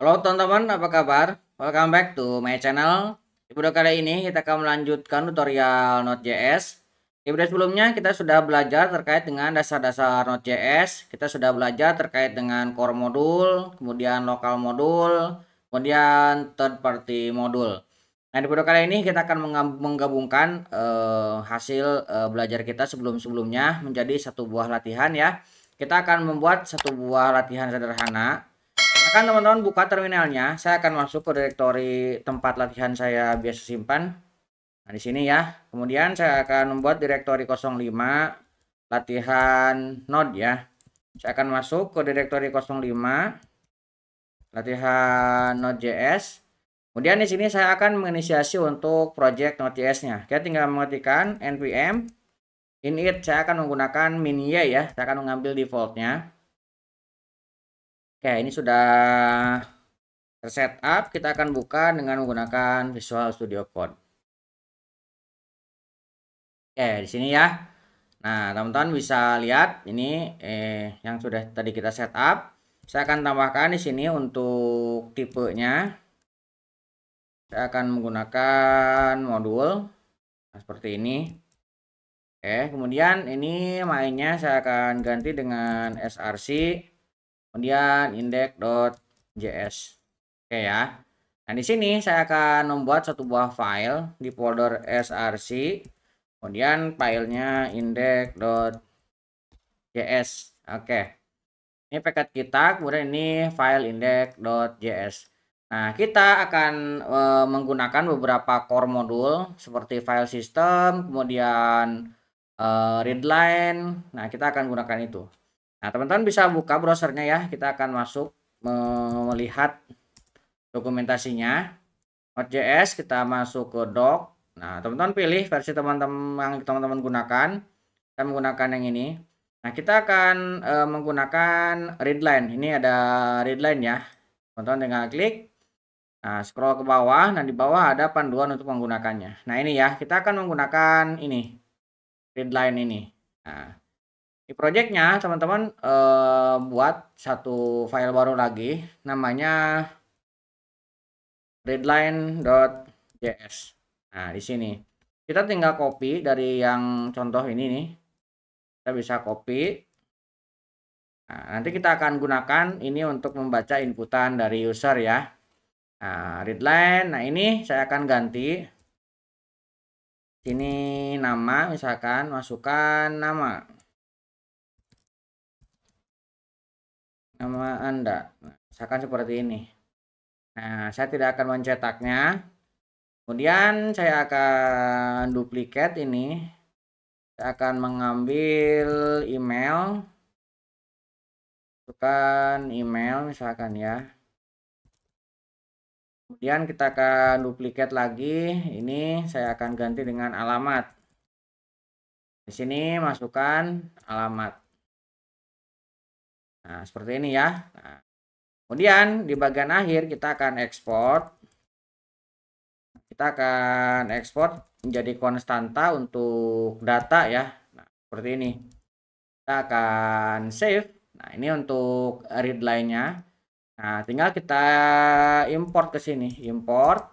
Halo teman-teman, apa kabar? Welcome back to my channel. Di video kali ini kita akan melanjutkan tutorial Node.js. Di video sebelumnya kita sudah belajar terkait dengan dasar-dasar Node.js. Kita sudah belajar terkait dengan core modul, kemudian local modul, kemudian third party modul. Nah, di video kali ini kita akan menggabungkan hasil belajar kita sebelum-sebelumnya menjadi satu buah latihan ya. Kita akan membuat satu buah latihan sederhana. Kan teman-teman buka terminalnya, saya akan masuk ke direktori tempat latihan saya biasa simpan. Nah, di sini ya. Kemudian saya akan membuat direktori 05 latihan node ya. Saya akan masuk ke direktori 05 latihan node.js. Kemudian di sini saya akan menginisiasi untuk project node.js-nya. Kita tinggal mengetikkan npm init. Saya akan menggunakan min.y ya. Saya akan mengambil defaultnya. Oke, ini sudah tersetup. Kita akan buka dengan menggunakan Visual Studio Code. Oke, di sini ya. Nah, teman-teman bisa lihat ini yang sudah tadi kita setup. Saya akan tambahkan di sini untuk tipenya. Saya akan menggunakan modul seperti ini. Oke, kemudian ini mainnya saya akan ganti dengan src, kemudian index.js. Oke ya. Nah, di sini saya akan membuat satu buah file di folder src, kemudian filenya index.js. Oke. Ini paket kita, kemudian ini file index.js. Nah, kita akan menggunakan beberapa core modul seperti file system, kemudian readline. Nah, kita akan gunakan itu. Nah, teman-teman bisa buka browsernya ya. Kita akan masuk melihat dokumentasinya. Node.js kita masuk ke doc. Nah, teman-teman pilih versi teman-teman yang teman-teman gunakan. Saya menggunakan yang ini. Nah, kita akan menggunakan readline. Ini ada readline ya. Teman-teman tinggal klik. Nah, scroll ke bawah. Nah, di bawah ada panduan untuk menggunakannya. Nah, ini ya. Kita akan menggunakan ini. Readline ini. Nah, di projectnya teman-teman buat satu file baru lagi. Namanya readline.js. Nah, di sini kita tinggal copy dari yang contoh ini nih. Kita bisa copy. Nah, nanti kita akan gunakan ini untuk membaca inputan dari user ya. Nah, readline. Nah, ini saya akan ganti. Sini nama, misalkan masukkan nama Anda. Nah, misalkan seperti ini. Nah, saya tidak akan mencetaknya. Kemudian saya akan duplikat ini. Saya akan mengambil email. Masukkan email misalkan ya. Kemudian kita akan duplikat lagi. Ini saya akan ganti dengan alamat. Di sini masukkan alamat. Nah, seperti ini ya. Nah, kemudian di bagian akhir kita akan ekspor. Kita akan ekspor menjadi konstanta untuk data ya. Nah, seperti ini. Kita akan save. Nah, ini untuk readline-nya. Nah, tinggal kita import ke sini. Import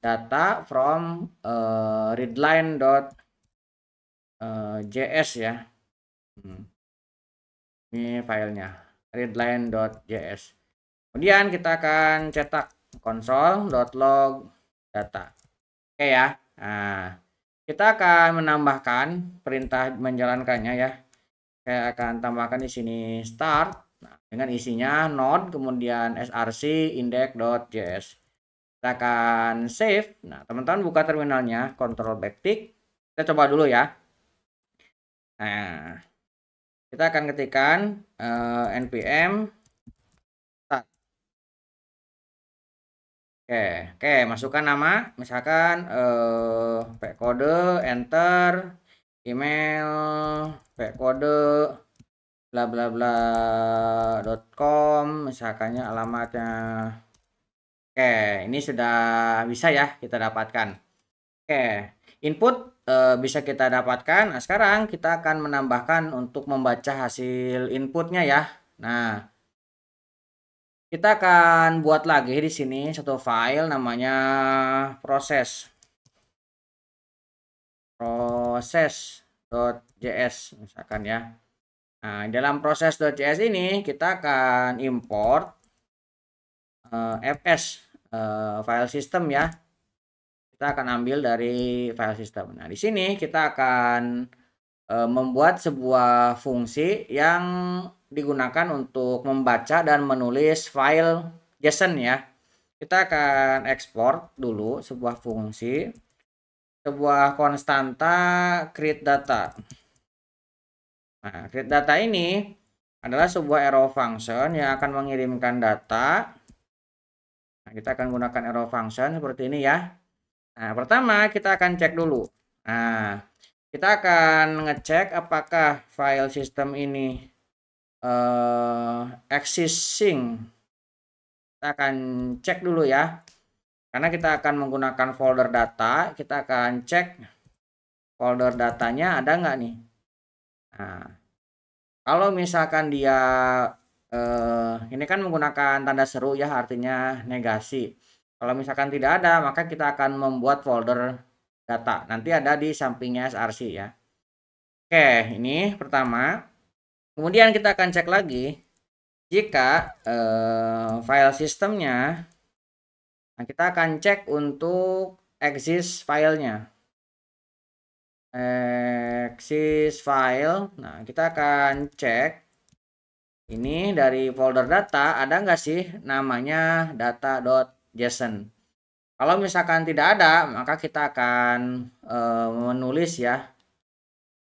data from readline.js ya. Ini filenya readline.js. Kemudian kita akan cetak console.log data. Oke ya. Nah, kita akan menambahkan perintah menjalankannya ya. Saya akan tambahkan di sini start. Nah, dengan isinya node kemudian src index.js. Kita akan save. Nah, teman-teman buka terminalnya, control backtick. Kita coba dulu ya. Nah, kita akan ketikkan npm start. Oke, masukkan nama, misalkan kode, enter, email, kode, bla bla bla.com, misalkannya alamatnya. Oke, ini sudah bisa ya kita dapatkan. Oke, input bisa kita dapatkan. Nah, sekarang kita akan menambahkan untuk membaca hasil inputnya ya. Nah, Kita akan buat lagi di sini satu file namanya proses.js misalkan ya. Nah, dalam proses.js ini kita akan import fs file system ya. Kita akan ambil dari file system. Nah, di sini kita akan membuat sebuah fungsi yang digunakan untuk membaca dan menulis file JSON ya. Kita akan ekspor dulu sebuah fungsi, sebuah konstanta create data. Nah, create data ini adalah sebuah arrow function yang akan mengirimkan data. Nah, kita akan gunakan arrow function seperti ini ya. Nah, pertama kita akan cek dulu. Nah, kita akan ngecek apakah file system ini existing. Kita akan cek dulu ya. Karena kita akan menggunakan folder data, kita akan cek folder datanya ada nggak nih. Nah, kalau misalkan dia ini kan menggunakan tanda seru ya, artinya negasi. Kalau misalkan tidak ada, maka kita akan membuat folder data. Nanti ada di sampingnya src ya. Oke, ini pertama. Kemudian kita akan cek lagi jika file sistemnya. Nah, kita akan cek untuk exist filenya. Exist file. Nah, kita akan cek ini dari folder data ada nggak sih namanya data.json. Kalau misalkan tidak ada, maka kita akan menulis ya.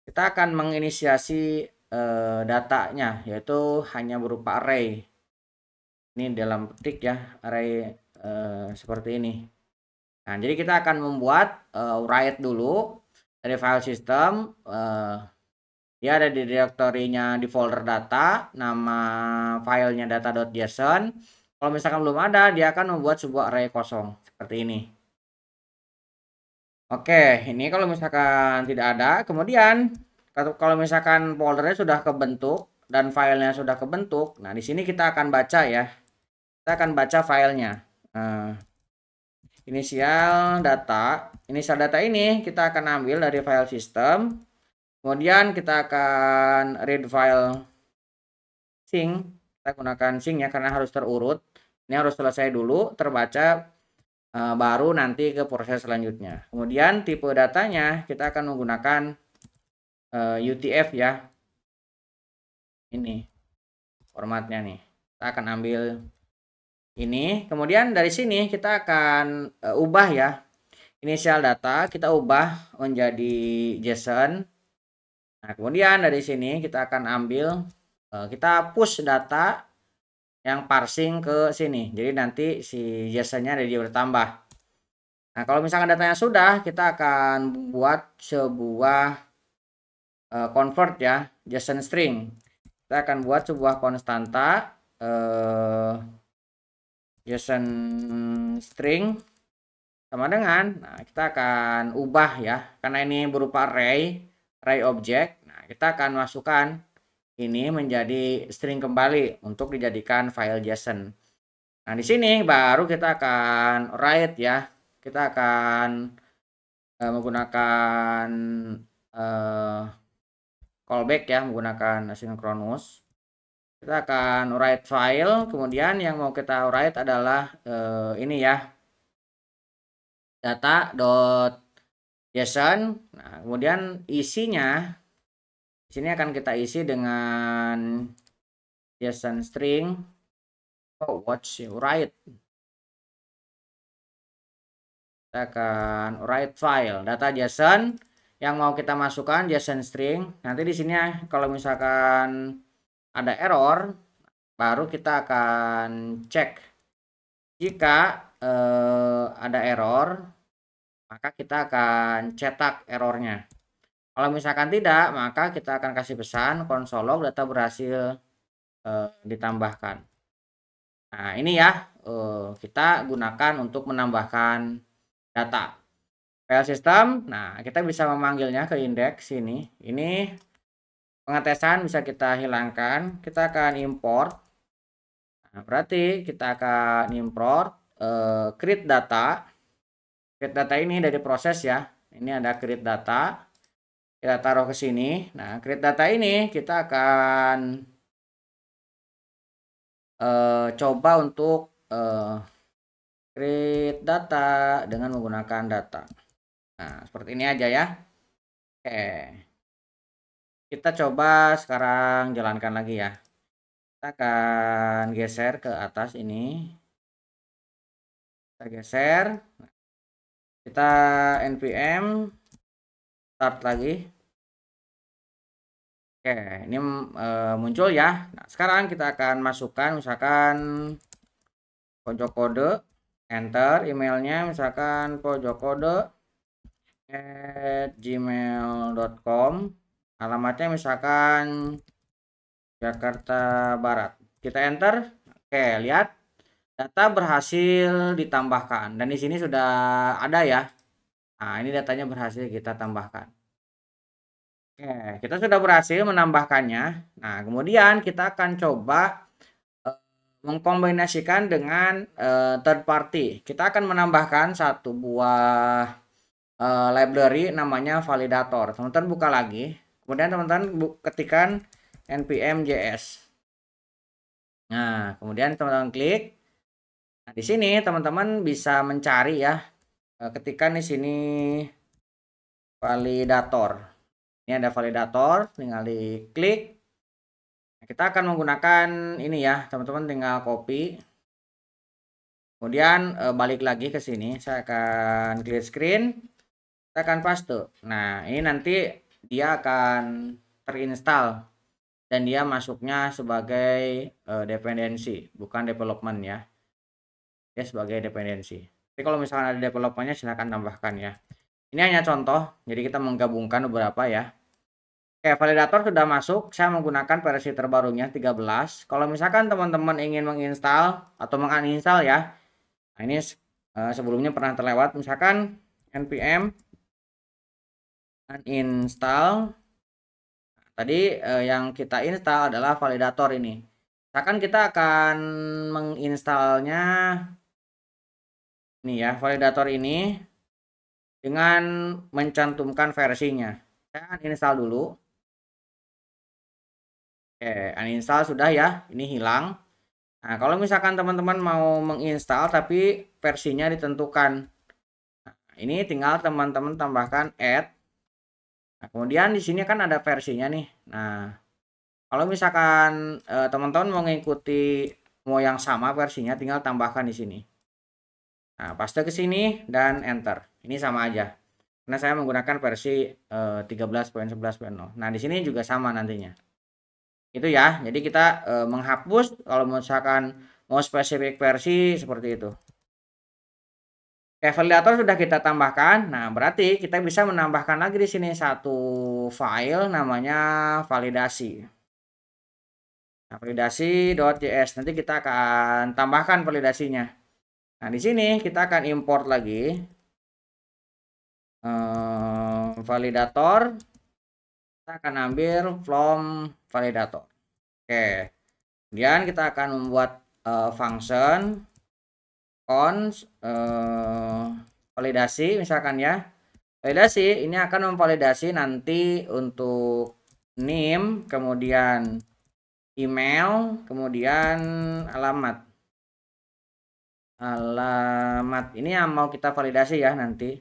Kita akan menginisiasi datanya, yaitu hanya berupa array. Ini dalam petik ya, array seperti ini. Nah, jadi kita akan membuat write dulu dari file system. Dia ada di direktorinya di folder data, nama filenya data.json. Kalau misalkan belum ada, dia akan membuat sebuah array kosong seperti ini. Oke, ini kalau misalkan tidak ada, kemudian kalau misalkan foldernya sudah kebentuk dan filenya sudah kebentuk, nah di sini kita akan baca ya. Kita akan baca filenya. Nah, inisial data ini kita akan ambil dari file system. Kemudian kita akan read file sync. Kita gunakan sync ya karena harus terurut. Ini harus selesai dulu, terbaca, baru nanti ke proses selanjutnya. Kemudian tipe datanya kita akan menggunakan UTF ya. Ini formatnya nih. Kita akan ambil ini. Kemudian dari sini kita akan ubah ya. Inisial data kita ubah menjadi JSON. Nah, kemudian dari sini kita akan ambil, kita push data yang parsing ke sini. Jadi nanti si JSON-nya dia bertambah. Nah, kalau misalkan datanya sudah, kita akan buat sebuah convert ya, JSON string. Kita akan buat sebuah konstanta JSON string sama dengan, nah kita akan ubah ya, karena ini berupa array object. Nah, kita akan masukkan ini menjadi string kembali untuk dijadikan file JSON. Nah, di sini baru kita akan write ya. Kita akan menggunakan callback ya, menggunakan asynchronous. Kita akan write file, kemudian yang mau kita write adalah ini ya, data.json. Nah, kemudian isinya di sini akan kita isi dengan JSON string write. Kita akan write file data JSON yang mau kita masukkan JSON string. Nanti di sini kalau misalkan ada error, baru kita akan cek. Jika ada error, maka kita akan cetak errornya. Kalau misalkan tidak, maka kita akan kasih pesan console log data berhasil ditambahkan. Nah, ini ya kita gunakan untuk menambahkan data. File system, nah kita bisa memanggilnya ke indeks sini. Ini pengetesan bisa kita hilangkan. Kita akan import. Nah, berarti kita akan import create data. Create data ini dari proses ya. Ini ada create data. Kita taruh ke sini. Nah, create data ini kita akan coba untuk create data dengan menggunakan data. Nah, seperti ini aja ya. Oke. Kita coba sekarang jalankan lagi ya. Kita akan geser ke atas ini. Kita geser. Kita npm start lagi. Oke, ini muncul ya. Nah, sekarang kita akan masukkan misalkan pojok kode, enter emailnya misalkan pojok kode @gmail.com, alamatnya misalkan Jakarta Barat. Kita enter. Oke, lihat data berhasil ditambahkan dan di sini sudah ada ya. Nah, ini datanya berhasil kita tambahkan. Oke, kita sudah berhasil menambahkannya. Nah, kemudian kita akan coba mengkombinasikan dengan third party. Kita akan menambahkan satu buah library namanya validator. Teman-teman buka lagi. Kemudian teman-teman ketikkan npm js. Nah, kemudian teman-teman klik. Nah, di sini teman-teman bisa mencari ya. Ketikkan di sini validator. Ini ada validator, tinggal diklik. Kita akan menggunakan ini ya, teman-teman tinggal copy. Kemudian balik lagi ke sini, saya akan clear screen. Kita akan paste. Nah, ini nanti dia akan terinstall dan dia masuknya sebagai dependensi, bukan development ya. Dia sebagai dependensi. Tapi kalau misalnya ada developmentnya silahkan tambahkan ya. Ini hanya contoh, jadi kita menggabungkan beberapa ya. Oke, validator sudah masuk. Saya menggunakan versi terbarunya 13. Kalau misalkan teman-teman ingin menginstal atau menguninstall ya. Nah, ini sebelumnya pernah terlewat. Misalkan npm uninstall. Tadi yang kita install adalah validator ini. Misalkan kita akan menginstalnya ini ya, validator ini dengan mencantumkan versinya. Saya uninstall dulu. Oke, uninstall sudah ya, ini hilang. Nah, kalau misalkan teman-teman mau menginstal tapi versinya ditentukan. Nah, ini tinggal teman-teman tambahkan add. Nah, kemudian di sini kan ada versinya nih. Nah, kalau misalkan teman-teman mau mengikuti mau yang sama versinya tinggal tambahkan di sini. Nah, paste ke sini dan enter. Ini sama aja. Karena saya menggunakan versi 13.11.0. Nah, di sini juga sama nantinya. Itu ya. Jadi kita menghapus kalau misalkan mau spesifik versi seperti itu. Oke, validator sudah kita tambahkan. Nah, berarti kita bisa menambahkan lagi di sini satu file namanya validasi. Nah, validasi.js. Nanti kita akan tambahkan validasinya. Nah, di sini kita akan import lagi validator. Kita akan ambil from validator. Oke. Kemudian kita akan membuat function cons validasi misalkan ya. Validasi ini akan memvalidasi nanti untuk name, kemudian email, kemudian alamat. Alamat ini yang mau kita validasi ya nanti.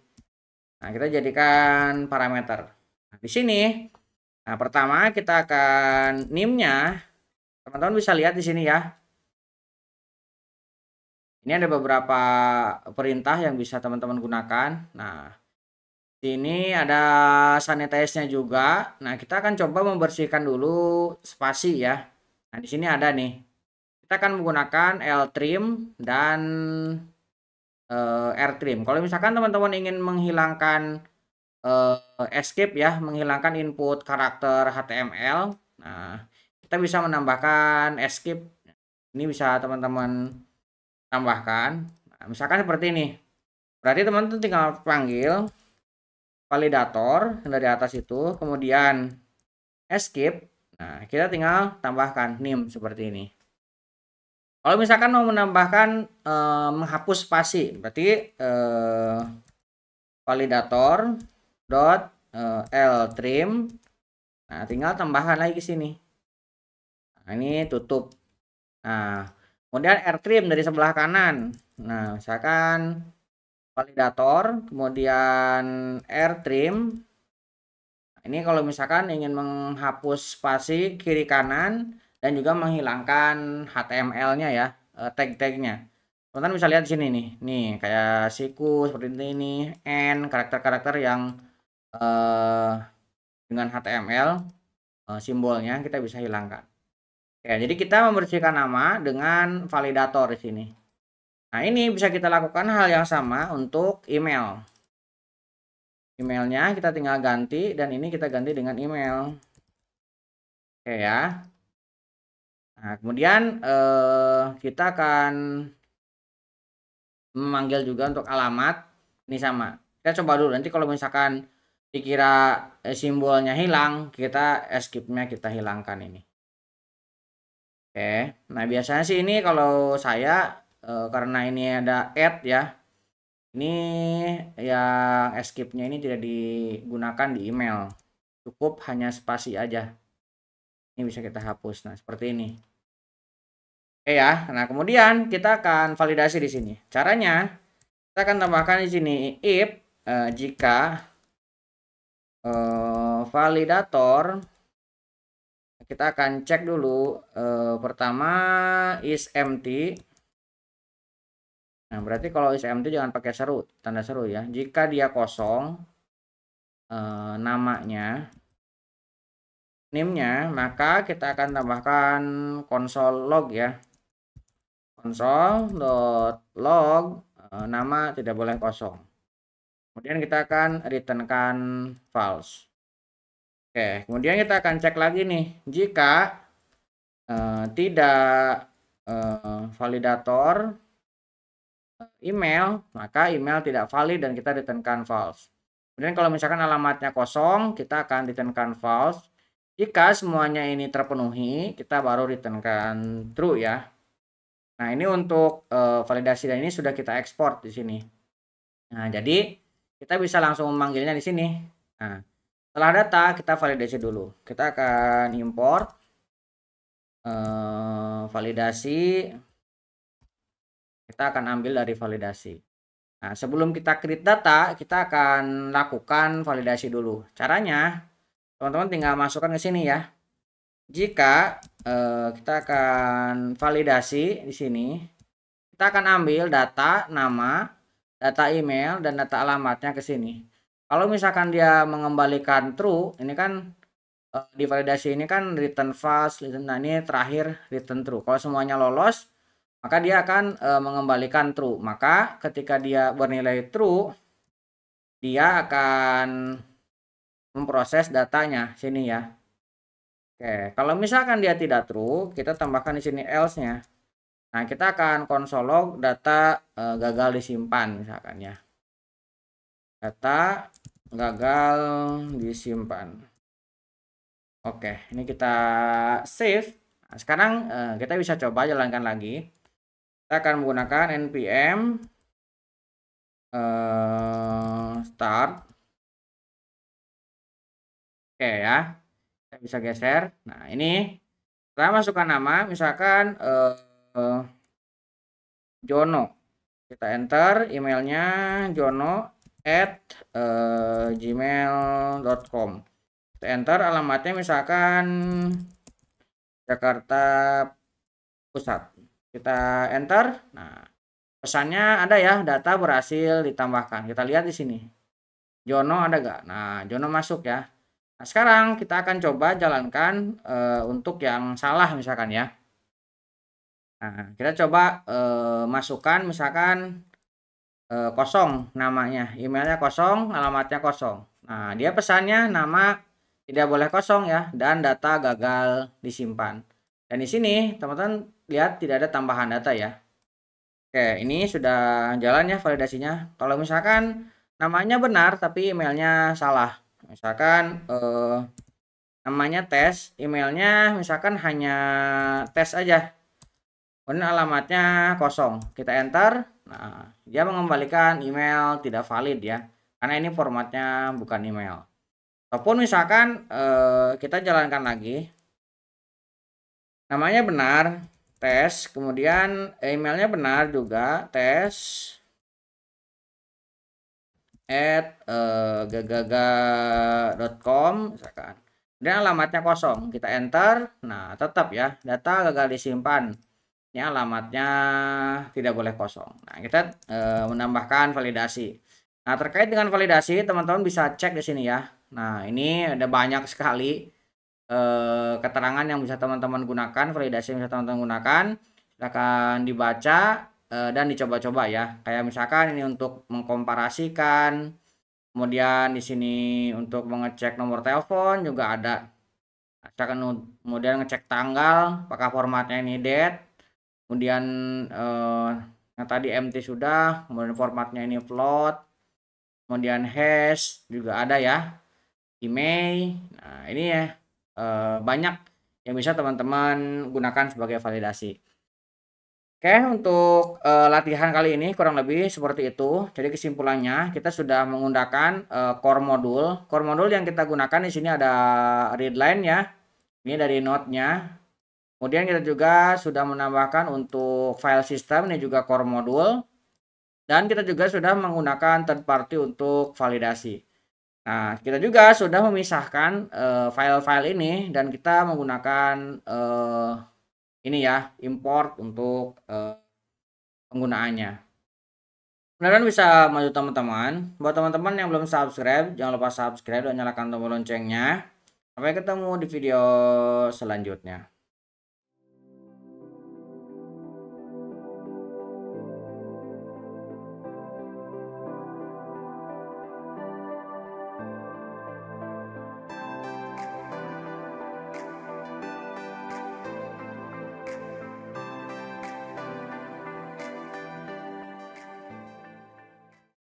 Nah, kita jadikan parameter. Nah, di sini, nah pertama kita akan name-nya. Teman-teman bisa lihat di sini ya. Ini ada beberapa perintah yang bisa teman-teman gunakan. Nah, ini ada sanitize-nya juga. Nah, kita akan coba membersihkan dulu spasi ya. Nah, di sini ada nih. Kita akan menggunakan ltrim dan rtrim. Kalau misalkan teman-teman ingin menghilangkan escape ya, menghilangkan input karakter HTML. Nah, kita bisa menambahkan escape. Ini bisa teman-teman tambahkan. Nah, misalkan seperti ini. Berarti teman-teman tinggal panggil validator dari atas itu, kemudian escape. Nah, kita tinggal tambahkan name seperti ini. Kalau misalkan mau menambahkan menghapus spasi, berarti validator dot ltrim. Nah, tinggal tambahkan lagi ke sini. Nah, ini tutup. Nah, kemudian rtrim dari sebelah kanan. Nah, misalkan validator, kemudian rtrim. Ini kalau misalkan ingin menghapus spasi kiri kanan dan juga menghilangkan HTML-nya ya, tag-tagnya. Teman-teman bisa lihat di sini nih kayak siku seperti ini, n karakter-karakter yang dengan HTML simbolnya kita bisa hilangkan. Oke, jadi kita membersihkan nama dengan validator di sini. Nah, ini bisa kita lakukan hal yang sama untuk email. Emailnya kita tinggal ganti dan ini kita ganti dengan email. Oke ya. Nah, kemudian kita akan memanggil juga untuk alamat. Ini sama. Kita coba dulu nanti kalau misalkan dikira simbolnya hilang, kita escape-nya kita hilangkan ini. Oke. Nah, biasanya sih ini kalau saya karena ini ada add ya. Ini yang escape-nya ini tidak digunakan di email. Cukup hanya spasi aja. Ini bisa kita hapus. Nah, seperti ini. Oke ya. Nah, kemudian kita akan validasi di sini. Caranya kita akan tambahkan di sini if jika validator, kita akan cek dulu pertama is empty. Nah, berarti kalau is empty jangan pakai seru, tanda seru ya. Jika dia kosong namanya, name-nya, maka kita akan tambahkan console log ya. Console.log nama tidak boleh kosong. Kemudian kita akan returnkan false. Oke, kemudian kita akan cek lagi nih. Jika tidak validator email, maka email tidak valid dan kita returnkan false. Kemudian kalau misalkan alamatnya kosong, kita akan returnkan false. Jika semuanya ini terpenuhi, kita baru returnkan true ya. Nah, ini untuk validasi dan ini sudah kita ekspor di sini. Nah, jadi kita bisa langsung memanggilnya di sini. Nah, setelah data kita validasi dulu. Kita akan import validasi. Kita akan ambil dari validasi. Nah, sebelum kita create data, kita akan lakukan validasi dulu. Caranya, teman-teman tinggal masukkan ke sini ya. Jika kita akan validasi di sini, kita akan ambil data nama, data email, dan data alamatnya ke sini. Kalau misalkan dia mengembalikan true, ini kan di validasi ini kan return false, nah ini terakhir return true. Kalau semuanya lolos, maka dia akan mengembalikan true. Maka ketika dia bernilai true, dia akan memproses datanya sini ya. Oke, kalau misalkan dia tidak true, kita tambahkan di sini else-nya. Nah, kita akan console log data gagal disimpan misalkan ya. Data gagal disimpan. Oke, ini kita save. Nah, sekarang kita bisa coba jalankan lagi. Kita akan menggunakan npm start. Oke ya, kita bisa geser. Nah, ini kita masukkan nama, misalkan Jono. Kita enter emailnya jono@gmail.com. Kita enter alamatnya misalkan Jakarta Pusat. Kita enter. Nah, pesannya ada ya, data berhasil ditambahkan. Kita lihat di sini. Jono ada gak? Nah, Jono masuk ya. Nah, sekarang kita akan coba jalankan untuk yang salah misalkan ya. Nah, kita coba masukkan misalkan kosong namanya, emailnya kosong, alamatnya kosong. Nah, dia pesannya nama tidak boleh kosong ya, dan data gagal disimpan. Dan di sini teman-teman lihat tidak ada tambahan data ya. Oke, ini sudah jalan ya validasinya. Kalau misalkan namanya benar tapi emailnya salah, misalkan namanya tes, emailnya misalkan hanya tes aja. kemudian alamatnya kosong, kita enter. Nah, dia mengembalikan email tidak valid ya, karena ini formatnya bukan email. Ataupun misalkan kita jalankan lagi, namanya benar, tes, kemudian emailnya benar juga, tes @gagaga.com misalkan. Dan alamatnya kosong, kita enter. Nah, tetap ya, data gagal disimpan. Ini alamatnya tidak boleh kosong. Nah, kita menambahkan validasi. Nah, terkait dengan validasi, teman-teman bisa cek di sini ya. Nah, ini ada banyak sekali keterangan yang bisa teman-teman gunakan, validasi yang bisa teman-teman gunakan. Silakan dibaca dan dicoba-coba ya. Kayak misalkan ini untuk mengkomparasikan, kemudian di sini untuk mengecek nomor telepon juga ada. Misalkan kemudian ngecek tanggal, apakah formatnya ini date, kemudian yang tadi empty sudah, kemudian formatnya ini float, kemudian hash juga ada ya, email. Nah, ini ya banyak yang bisa teman-teman gunakan sebagai validasi. Oke, untuk latihan kali ini kurang lebih seperti itu. Jadi kesimpulannya kita sudah menggunakan core modul. Core modul yang kita gunakan di sini ada readline ya. Ini dari node-nya. Kemudian kita juga sudah menambahkan untuk file system, ini juga core modul. Dan kita juga sudah menggunakan third party untuk validasi. Nah, kita juga sudah memisahkan file-file ini dan kita menggunakan ini ya, import untuk penggunaannya. Mudah-mudahan bisa maju teman-teman. Buat teman-teman yang belum subscribe, jangan lupa subscribe dan nyalakan tombol loncengnya. Sampai ketemu di video selanjutnya.